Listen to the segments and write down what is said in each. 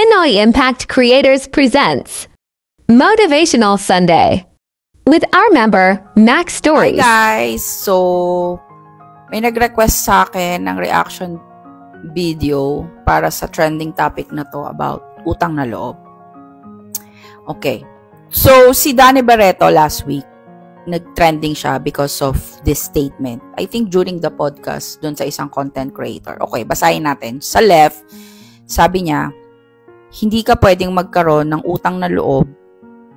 Pinoy Impact Creators presents Motivational Sunday with our member, Max Stories. Hi guys! So, may nag-request sa akin ng reaction video para sa trending topic na to about utang na loob. Okay. So, si Danny Barreto last week, nag-trending siya because of this statement. I think during the podcast, dun sa isang content creator. Okay, basahin natin. Sa left, sabi niya, hindi ka pwedeng magkaroon ng utang na loob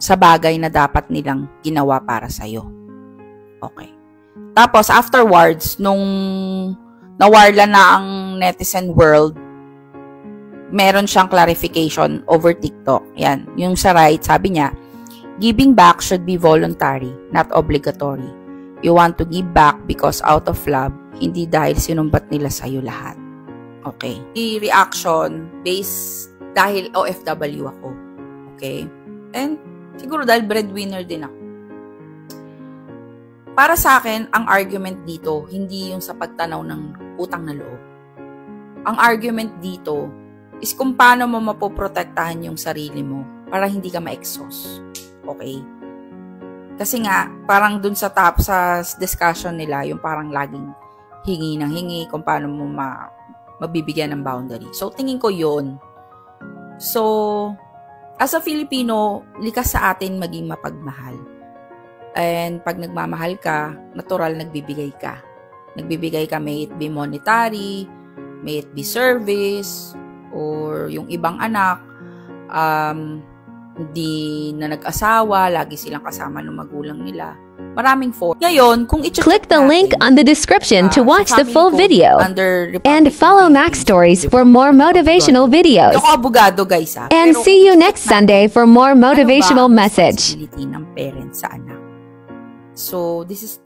sa bagay na dapat nilang ginawa para sa'yo. Okay. Tapos, afterwards, nung nawarla na ang netizen world, meron siyang clarification over TikTok. Yan. Yung sa right, sabi niya, giving back should be voluntary, not obligatory. You want to give back because out of love, hindi dahil sinumbat nila sa'yo lahat. Okay. The reaction based dahil OFW ako. Okay? And siguro dahil breadwinner din ako. Para sa akin, ang argument dito, hindi yung sa pagtanaw ng utang na loob. Ang argument dito is kung paano mo mapoprotektahan yung sarili mo para hindi ka ma-exhaust. Okay? Kasi nga, parang dun sa top, sa discussion nila, yung parang laging hingi ng hingi, kung paano mo mabibigyan ng boundary. So, tingin ko yun. So, as a Filipino, likas sa atin maging mapagmahal. And pag nagmamahal ka, natural nagbibigay ka. Nagbibigay ka, may it be monetary, may it be service, or yung ibang anak, hindi na nag-asawa, lagi silang kasama ng magulang nila. Maraming Ngayon, kung click the link on the description to watch the full video and follow Max Stories for more motivational videos. Abogado, guys, and see you next Sunday for more motivational message. Ng parents sa anak. So, this is